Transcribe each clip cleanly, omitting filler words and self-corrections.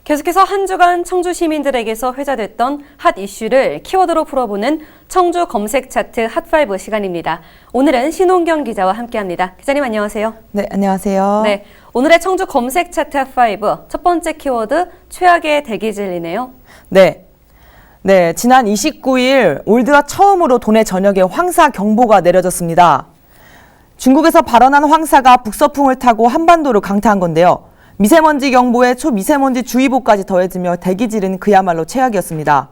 계속해서 한 주간 청주 시민들에게서 회자됐던 핫 이슈를 키워드로 풀어보는 청주 검색 차트 핫5 시간입니다. 오늘은 신홍경 기자와 함께합니다. 기자님 안녕하세요. 네, 안녕하세요. 네, 오늘의 청주 검색 차트 핫5 첫 번째 키워드 최악의 대기질이네요. 네, 지난 29일 올드와 처음으로 도내 전역에 황사 경보가 내려졌습니다. 중국에서 발원한 황사가 북서풍을 타고 한반도를 강타한 건데요. 미세먼지 경보에 초미세먼지 주의보까지 더해지며 대기질은 그야말로 최악이었습니다.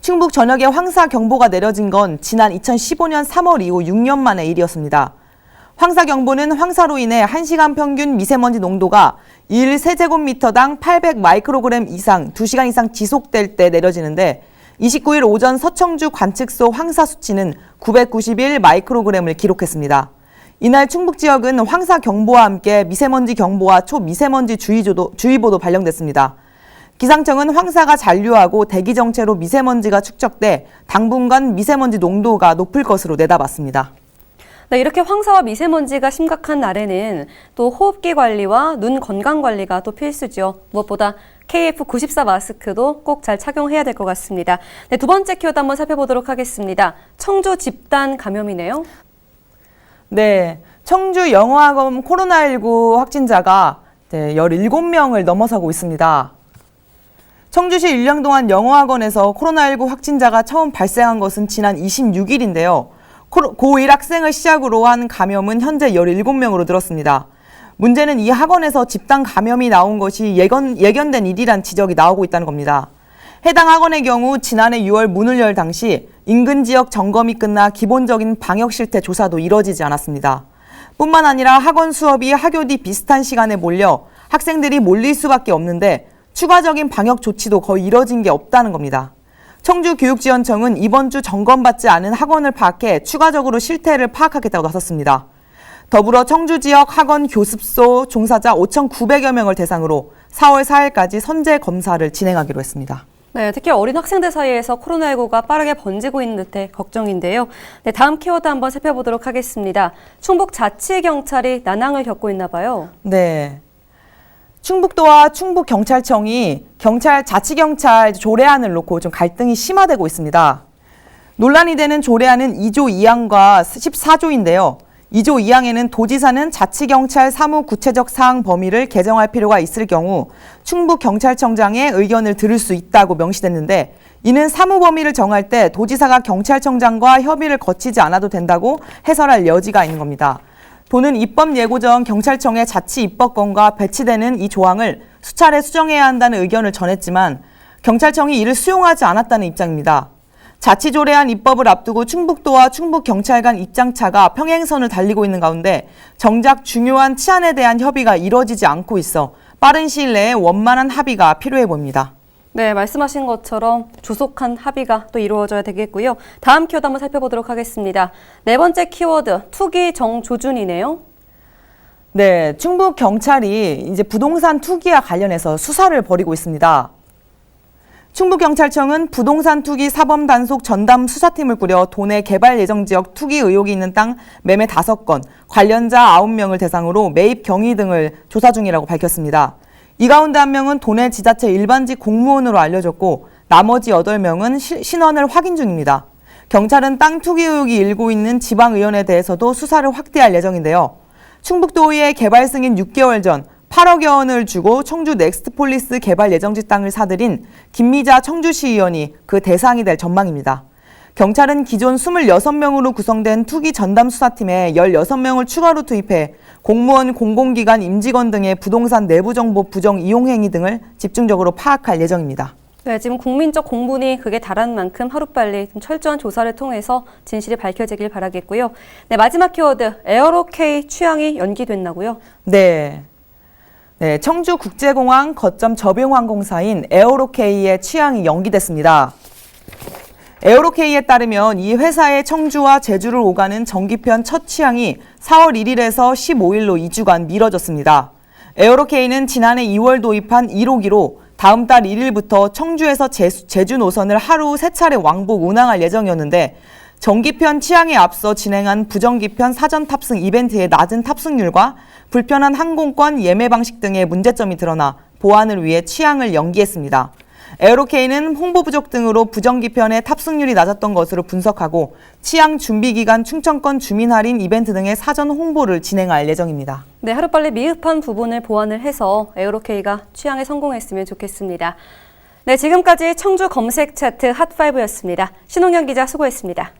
충북 전역에 황사 경보가 내려진 건 지난 2015년 3월 이후 6년 만의 일이었습니다. 황사 경보는 황사로 인해 1시간 평균 미세먼지 농도가 1세제곱미터당 800 마이크로그램 이상 2시간 이상 지속될 때 내려지는데 29일 오전 서청주 관측소 황사 수치는 991 마이크로그램을 기록했습니다. 이날 충북 지역은 황사 경보와 함께 미세먼지 경보와 초미세먼지 주의보도 발령됐습니다. 기상청은 황사가 잔류하고 대기 정체로 미세먼지가 축적돼 당분간 미세먼지 농도가 높을 것으로 내다봤습니다. 네, 이렇게 황사와 미세먼지가 심각한 날에는 또 호흡기 관리와 눈 건강 관리가 또 필수죠. 무엇보다 KF94 마스크도 꼭 잘 착용해야 될 것 같습니다. 네, 두 번째 키워드 한번 살펴보도록 하겠습니다. 청주 집단 감염이네요. 네, 청주 영어학원 코로나19 확진자가 17명을 넘어서고 있습니다. 청주시 일령동안 영어학원에서 코로나19 확진자가 처음 발생한 것은 지난 26일인데요. 고1 학생을 시작으로 한 감염은 현재 17명으로 늘었습니다. 문제는 이 학원에서 집단 감염이 나온 것이 예견된 일이란 지적이 나오고 있다는 겁니다. 해당 학원의 경우 지난해 6월 문을 열 당시 인근 지역 점검이 끝나 기본적인 방역 실태 조사도 이뤄지지 않았습니다. 뿐만 아니라 학원 수업이 학교 뒤 비슷한 시간에 몰려 학생들이 몰릴 수밖에 없는데 추가적인 방역 조치도 거의 이뤄진 게 없다는 겁니다. 청주교육지원청은 이번 주 점검받지 않은 학원을 파악해 추가적으로 실태를 파악하겠다고 나섰습니다. 더불어 청주 지역 학원 교습소 종사자 5,900여 명을 대상으로 4월 4일까지 선제 검사를 진행하기로 했습니다. 네, 특히 어린 학생들 사이에서 코로나19가 빠르게 번지고 있는 듯해 걱정인데요. 네, 다음 키워드 한번 살펴보도록 하겠습니다. 충북자치경찰이 난항을 겪고 있나 봐요. 네. 충북도와 충북경찰청이 자치경찰 조례안을 놓고 좀 갈등이 심화되고 있습니다. 논란이 되는 조례안은 2조 2항과 14조인데요. 2조 2항에는 도지사는 자치경찰 사무 구체적 사항 범위를 개정할 필요가 있을 경우 충북경찰청장의 의견을 들을 수 있다고 명시됐는데 이는 사무 범위를 정할 때 도지사가 경찰청장과 협의를 거치지 않아도 된다고 해설할 여지가 있는 겁니다. 도는 입법 예고 전 경찰청의 자치 입법권과 배치되는 이 조항을 수차례 수정해야 한다는 의견을 전했지만 경찰청이 이를 수용하지 않았다는 입장입니다. 자치조례안 입법을 앞두고 충북도와 충북경찰 간 입장차가 평행선을 달리고 있는 가운데 정작 중요한 치안에 대한 협의가 이뤄지지 않고 있어 빠른 시일 내에 원만한 합의가 필요해 보입니다. 네, 말씀하신 것처럼 조속한 합의가 또 이루어져야 되겠고요. 다음 키워드 한번 살펴보도록 하겠습니다. 네 번째 키워드, 투기 정조준이네요. 네, 충북경찰이 이제 부동산 투기와 관련해서 수사를 벌이고 있습니다. 충북경찰청은 부동산 투기 사범 단속 전담 수사팀을 꾸려 도내 개발 예정 지역 투기 의혹이 있는 땅 매매 5건, 관련자 9명을 대상으로 매입 경위 등을 조사 중이라고 밝혔습니다. 이 가운데 1명은 도내 지자체 일반직 공무원으로 알려졌고 나머지 8명은 신원을 확인 중입니다. 경찰은 땅 투기 의혹이 일고 있는 지방의원에 대해서도 수사를 확대할 예정인데요. 충북도의회 개발 승인 6개월 전 8억여 원을 주고 청주 넥스트폴리스 개발 예정지 땅을 사들인 김미자 청주시의원이 그 대상이 될 전망입니다. 경찰은 기존 26명으로 구성된 투기 전담 수사팀에 16명을 추가로 투입해 공무원, 공공기관, 임직원 등의 부동산 내부 정보 부정 이용 행위 등을 집중적으로 파악할 예정입니다. 네, 지금 국민적 공분이 극에 달한 만큼 하루빨리 좀 철저한 조사를 통해서 진실이 밝혀지길 바라겠고요. 네, 마지막 키워드, 에어로케이 취항이 연기됐나고요? 네, 청주국제공항 거점 접용항공사인 에어로케이의 취항이 연기됐습니다. 에어로케이에 따르면 이 회사의 청주와 제주를 오가는 정기편 첫 취항이 4월 1일에서 15일로 2주간 미뤄졌습니다. 에어로케이는 지난해 2월 도입한 1호기로 다음 달 1일부터 청주에서 제주 노선을 하루 3차례 왕복 운항할 예정이었는데 정기편 취항에 앞서 진행한 부정기편 사전 탑승 이벤트의 낮은 탑승률과 불편한 항공권 예매 방식 등의 문제점이 드러나 보완을 위해 취항을 연기했습니다. 에어로케이는 홍보 부족 등으로 부정기편의 탑승률이 낮았던 것으로 분석하고 취항 준비기간 충청권 주민 할인 이벤트 등의 사전 홍보를 진행할 예정입니다. 네, 하루빨리 미흡한 부분을 보완을 해서 에어로케이가 취항에 성공했으면 좋겠습니다. 네, 지금까지 청주 검색 차트 핫5였습니다. 신홍현 기자 수고했습니다.